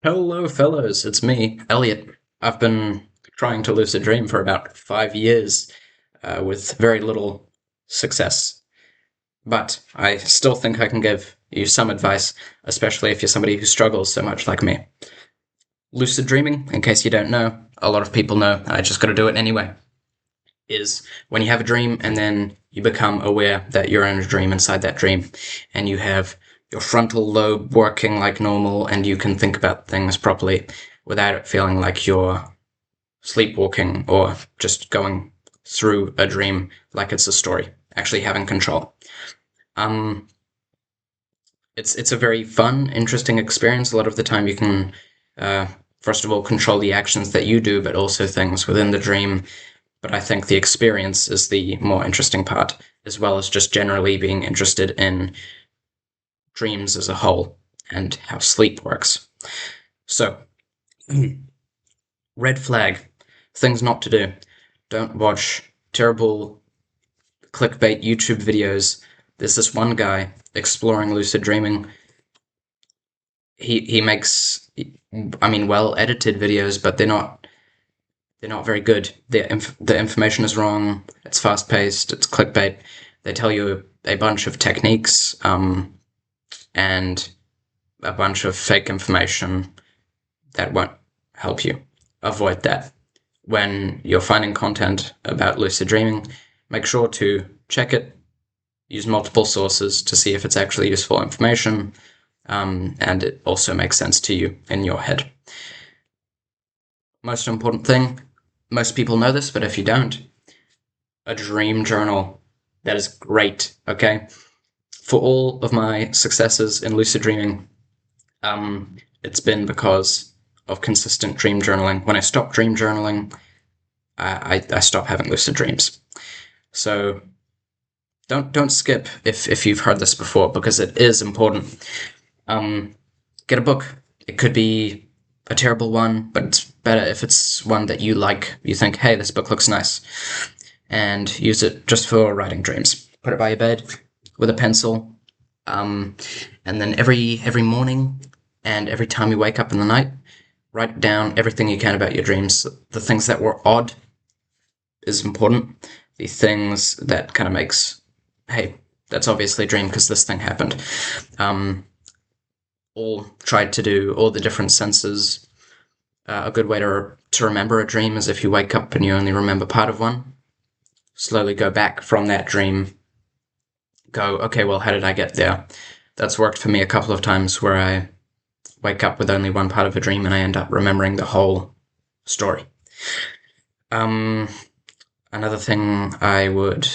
Hello, fellows. It's me, Elliot. I've been trying to lucid dream for about 5 years, with very little success. But I still think I can give you some advice, especially if you're somebody who struggles so much like me. Lucid dreaming, in case you don't know, a lot of people know, and I just gotta do it anyway, is when you have a dream and then you become aware that you're in a dream inside that dream, and you have your frontal lobe working like normal, and you can think about things properly without it feeling like you're sleepwalking or just going through a dream like it's a story, actually having control. Um, it's a very fun, interesting experience. A lot of the time, you can, uh, first of all, control the actions that you do, but also things within the dream. But I think the experience is the more interesting part, as well as just generally being interested in dreams as a whole and how sleep works. So, red flag, things not to do. Don't watch terrible clickbait YouTube videos. There's this one guy exploring lucid dreaming. He makes, I mean, well edited videos, but they're not very good. The information is wrong. It's fast paced. It's clickbait. They tell you a bunch of techniques, and a bunch of fake information that won't help you. Avoid that. When you're finding content about lucid dreaming, make sure to check it, use multiple sources to see if it's actually useful information, and it also makes sense to you in your head. Most important thing, most people know this, but if you don't, a dream journal. That is great, okay? For all of my successes in lucid dreaming, it's been because of consistent dream journaling. When I stopped dream journaling, I stopped having lucid dreams. So don't skip if you've heard this before, because it is important. Get a book. It could be a terrible one, but it's better if it's one that you like. You think, hey, this book looks nice, and use it just for writing dreams. Put it by your bed with a pencil, and then every morning and every time you wake up in the night, write down everything you can about your dreams. The things that were odd is important. The things that kind of makes, hey, that's obviously a dream because this thing happened. All tried to do all the different senses. A good way to remember a dream is if you wake up and you only remember part of one. Slowly go back from that dream. Go, okay, well, how did I get there? That's worked for me a couple of times where I wake up with only one part of a dream and I end up remembering the whole story. Another thing I would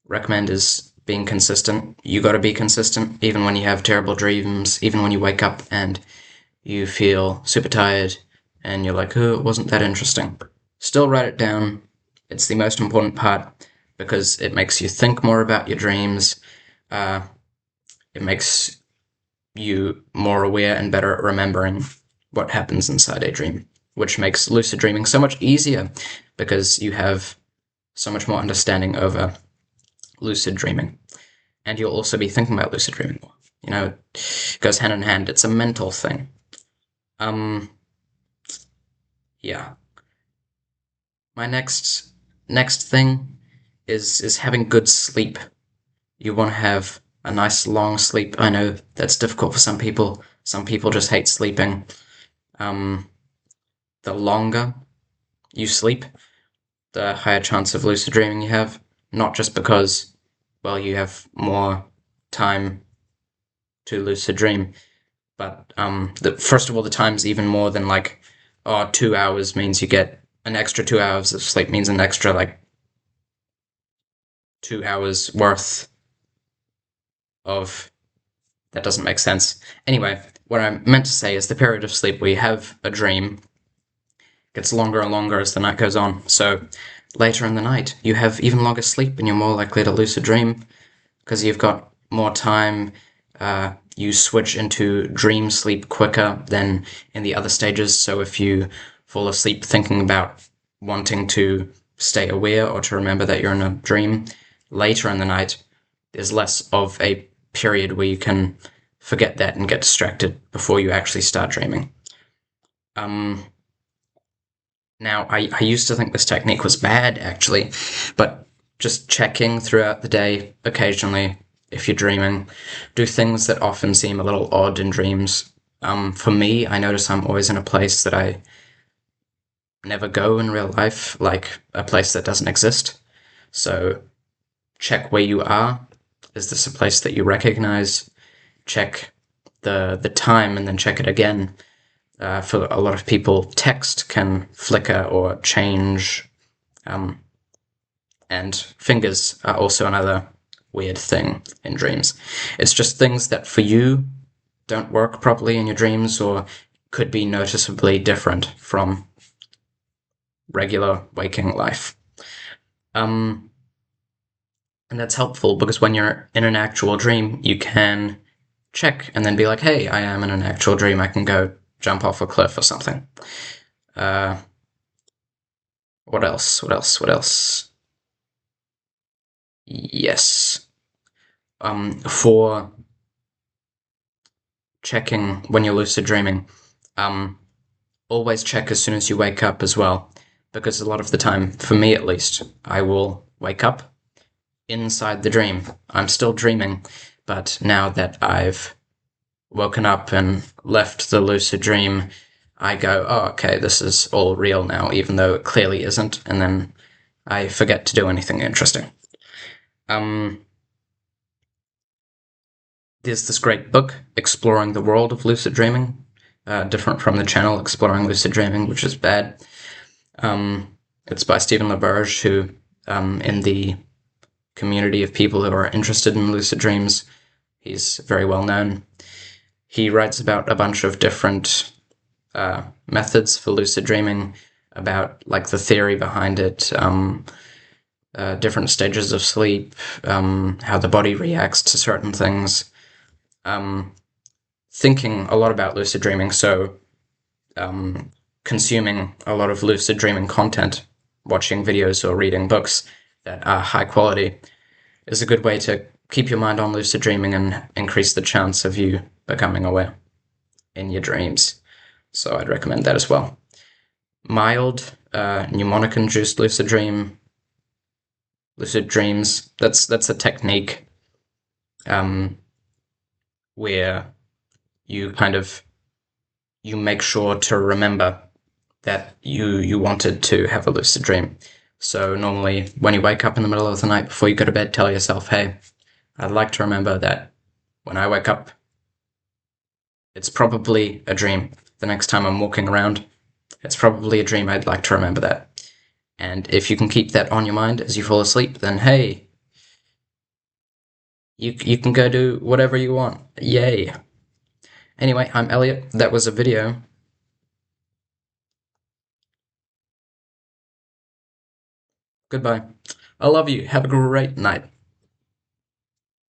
recommend is being consistent. You gotta be consistent, even when you have terrible dreams, even when you wake up and you feel super tired and you're like, oh, it wasn't that interesting. Still write it down. It's the most important part because it makes you think more about your dreams. It makes you more aware and better at remembering what happens inside a dream, which makes lucid dreaming so much easier because you have so much more understanding over lucid dreaming. And you'll also be thinking about lucid dreaming more. You know, it goes hand in hand. It's a mental thing. Yeah. My next thing is having good sleep. You want to have a nice long sleep. I know that's difficult for some people. Some people just hate sleeping. The longer you sleep, the higher chance of lucid dreaming you have. Not just because, well, you have more time to lucid dream, but first of all, the time's even more than like, 2 hours means you get an extra 2 hours of sleep means an extra like 2 hours worth of. That doesn't make sense. Anyway, what I meant to say is the period of sleep where you have a dream gets longer and longer as the night goes on. So later in the night, you have even longer sleep and you're more likely to lucid dream because you've got more time. You switch into dream sleep quicker than in the other stages. So if you fall asleep thinking about wanting to stay aware or to remember that you're in a dream, later in the night, there's less of a period where you can forget that and get distracted before you actually start dreaming. Um, Now, I used to think this technique was bad, actually, but just checking throughout the day, occasionally, if you're dreaming, do things that often seem a little odd in dreams. For me, I notice I'm always in a place that I never go in real life, like a place that doesn't exist. So check where you are. Is this a place that you recognize? Check the time and then check it again. For a lot of people, text can flicker or change, um, and fingers are also another weird thing in dreams. It's just things that for you don't work properly in your dreams or could be noticeably different from regular waking life. Um, and that's helpful because when you're in an actual dream, you can check and then be like, hey, I am in an actual dream. I can go jump off a cliff or something. Uh, what else? What else? What else? Yes. For checking when you're lucid dreaming, um, always check as soon as you wake up as well. Because a lot of the time, for me at least, I will wake up inside the dream. I'm still dreaming, but now that I've woken up and left the lucid dream, I go, oh, okay, this is all real now, even though it clearly isn't, and then I forget to do anything interesting. Um, there's this great book, Exploring the World of Lucid Dreaming, different from the channel Exploring Lucid Dreaming, which is bad. It's by Stephen LaBerge, who, in the community of people who are interested in lucid dreams, he's very well known. He writes about a bunch of different methods for lucid dreaming, about like the theory behind it, different stages of sleep, how the body reacts to certain things. Thinking a lot about lucid dreaming, so consuming a lot of lucid dreaming content, watching videos or reading books that are high quality, is a good way to keep your mind on lucid dreaming and increase the chance of you becoming aware in your dreams. So I'd recommend that as well. Mild, mnemonic-induced lucid dreams. That's a technique where you kind of you make sure to remember that you wanted to have a lucid dream. So normally when you wake up in the middle of the night before you go to bed, tell yourself, hey, I'd like to remember that when I wake up, it's probably a dream. The next time I'm walking around, it's probably a dream. I'd like to remember that. And if you can keep that on your mind as you fall asleep, then hey, you can go do whatever you want. Yay. Anyway, I'm Elliot. That was a video. Goodbye. I love you. Have a great night.